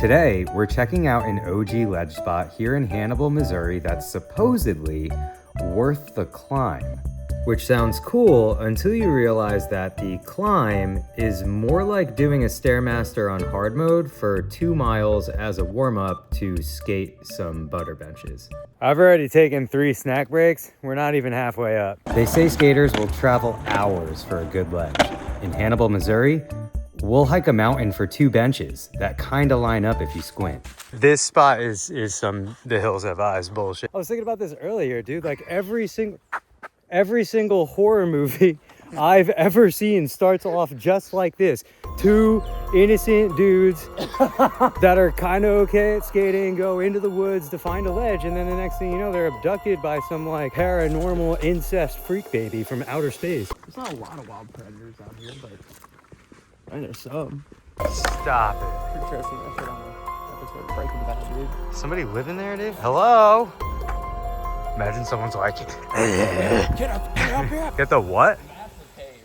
Today, we're checking out an OG ledge spot here in Hannibal, Missouri that's supposedly worth the climb. Which sounds cool until you realize that the climb is more like doing a Stairmaster on hard mode for 2 miles as a warm-up to skate some butter benches. I've already taken 3 snack breaks. We're not even halfway up. They say skaters will travel hours for a good ledge. In Hannibal, Missouri, we'll hike a mountain for 2 benches that kind of line up if you squint. This spot is some The Hills Have Eyes bullshit. I was thinking about this earlier, dude. Like every single horror movie I've ever seen starts off just like this. 2 innocent dudes that are kind of okay at skating go into the woods to find a ledge, and then the next thing you know, they're abducted by some like paranormal incest freak baby from outer space. There's not a lot of wild predators out here, but I mean, there's some. Stop it. Pretty sure I seen that shit on an episode of Breaking Bad, dude. Somebody living there, dude? Hello? Imagine someone's like, Get up here! get the what? That's the cave.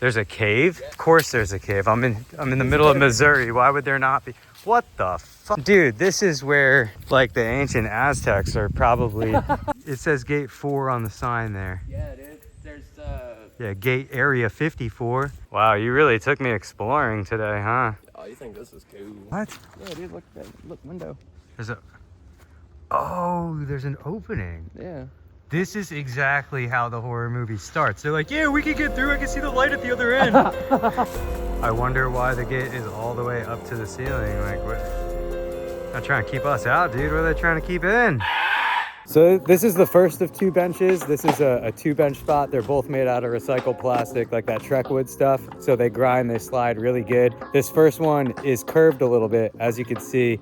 There's a cave? Of course there's a cave. I'm in the middle of Missouri. Why would there not be? What the fuck? Dude, this is where like the ancient Aztecs are probably. It says gate 4 on the sign there. Yeah, dude. There's Yeah, gate area 54. Wow, you really took me exploring today, huh? Oh, you think this is cool? What? Yeah, dude, look, window. There's an opening. Yeah. This is exactly how the horror movie starts. They're like, yeah, we can get through. I can see the light at the other end. I wonder why the gate is all the way up to the ceiling. Like, what? Not trying to keep us out, dude. What are they trying to keep in? So this is the first of 2 benches. This is a 2-bench spot. They're both made out of recycled plastic, like that Trek wood stuff. So they grind, they slide really good. This first one is curved a little bit, as you can see.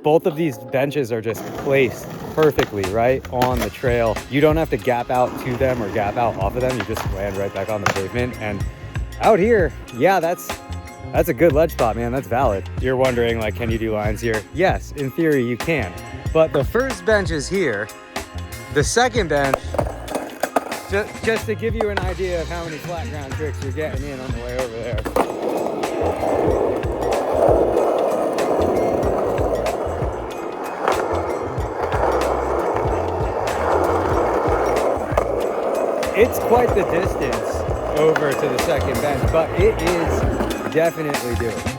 Both of these benches are just placed perfectly right on the trail. You don't have to gap out to them or gap out off of them. You just land right back on the pavement. And out here, yeah, that's a good ledge spot, man. That's valid. You're wondering, like, can you do lines here? Yes, in theory you can. But the first bench is here. The second bench, just to give you an idea of how many flat ground tricks you're getting in on the way over there. It's quite the distance over to the second bench, but it is definitely doable.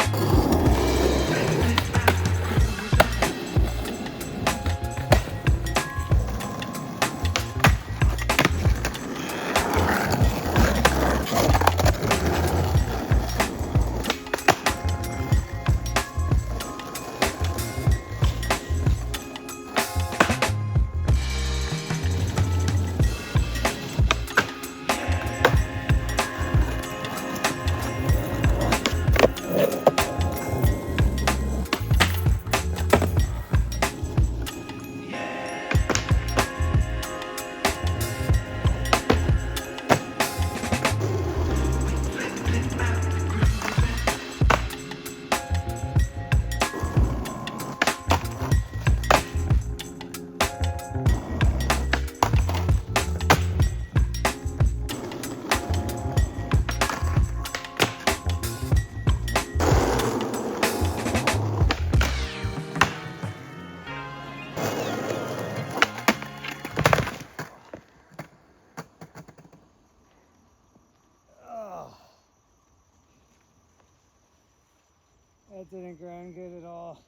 That didn't grind good at all.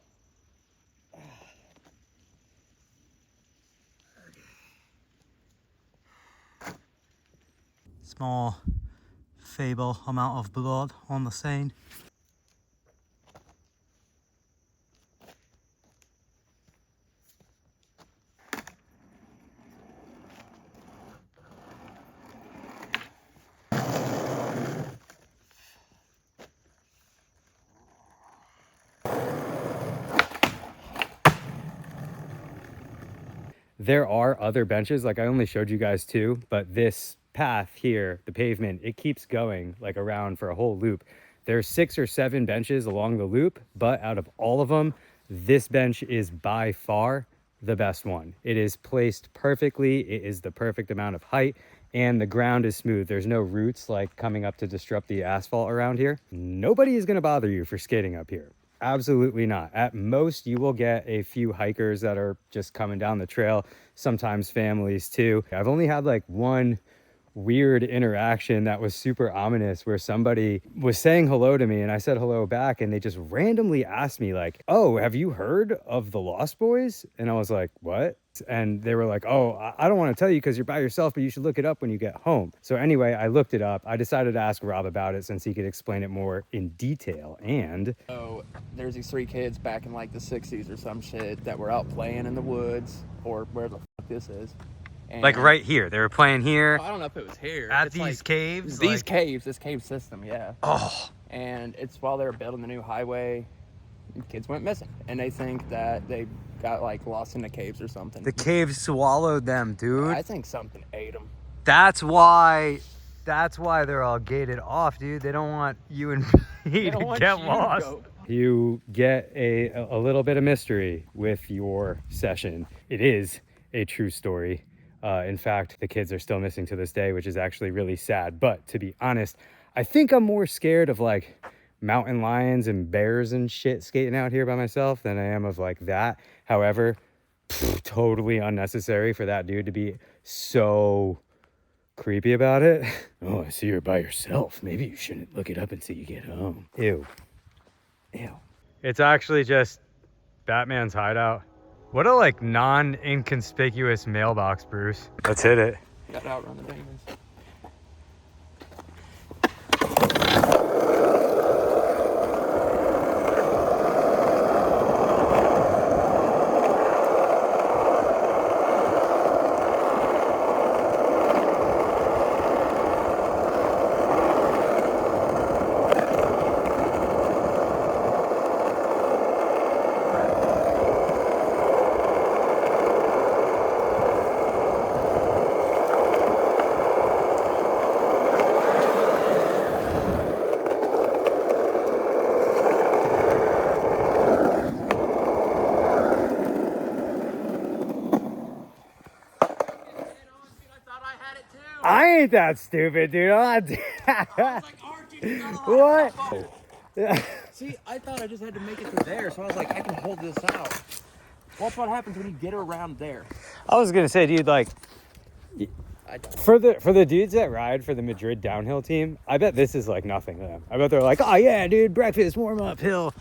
Small, feeble amount of blood on the scene. There are other benches, like I only showed you guys 2, but this path here, the pavement, it keeps going like around for a whole loop. There's 6 or 7 benches along the loop, but out of all of them, this bench is by far the best one. It is placed perfectly. It is the perfect amount of height, and the ground is smooth. There's no roots like coming up to disrupt the asphalt around here. Nobody is going to bother you for skating up here. Absolutely not. At most, you will get a few hikers that are just coming down the trail, sometimes families too. I've only had like one weird interaction that was super ominous where somebody was saying hello to me and I said hello back, and they just randomly asked me like, "Oh, have you heard of the Lost Boys?" And I was like, "What?" And they were like, "Oh, I don't want to tell you because you're by yourself, but you should look it up when you get home." So anyway, I looked it up. I decided to ask Rob about it since he could explain it more in detail. And So there's these 3 kids back in like the 60s or some shit that were out playing in the woods or where the fuck this is. And like right here, they were playing here I don't know if it was here. at It's these like, caves. These caves, this cave system, yeah. Oh, And it's while they were building the new highway, kids went missing. And they think that they got like lost in the caves or something. the caves swallowed them, dude. I think something ate them. That's why they're all gated off, dude. They don't want you and me to get lost. You get a little bit of mystery with your session. It is a true story. In fact, the kids are still missing to this day, which is actually really sad. But to be honest, I think I'm more scared of like mountain lions and bears and shit skating out here by myself than I am of like that. However, totally unnecessary for that dude to be so creepy about it. Oh, I see you're by yourself. Maybe you shouldn't look it up until you get home. Ew. Ew. It's actually just Batman's hideout. What a like non-inconspicuous mailbox, Bruce. Let's hit it. Got to outrun the demons. I ain't that stupid, dude. I'm not what? See, I thought I just had to make it to there, so I was like, I can hold this out. Watch what happens when you get around there. I was gonna say, dude, like for the dudes that ride for the Madrid downhill team, I bet this is like nothing to them. I bet they're like, oh yeah, dude, breakfast, warm up hill.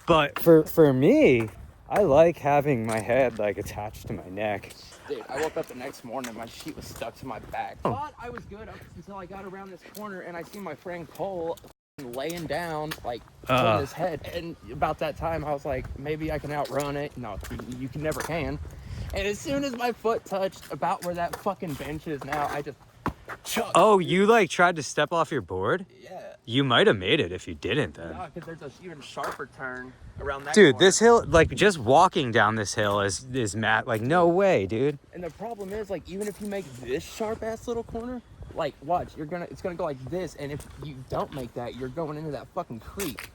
But for me, I like having my head like attached to my neck. Dude, I woke up the next morning and my sheet was stuck to my back. I thought I was good up until I got around this corner and I see my friend Cole laying down, like, on his head. And about that time, I was like, maybe I can outrun it. No, you can never can. And as soon as my foot touched about where that fucking bench is now, I just chucked. Oh, you like tried to step off your board? Yeah. You might have made it if you didn't then. No, because there's an even sharper turn around that Dude, corner. this hill, like just walking down this hill is mad. Like, no way, dude. And the problem is, like, even if you make this sharp ass little corner, like, watch, it's gonna go like this, and if you don't make that, you're going into that fucking creek.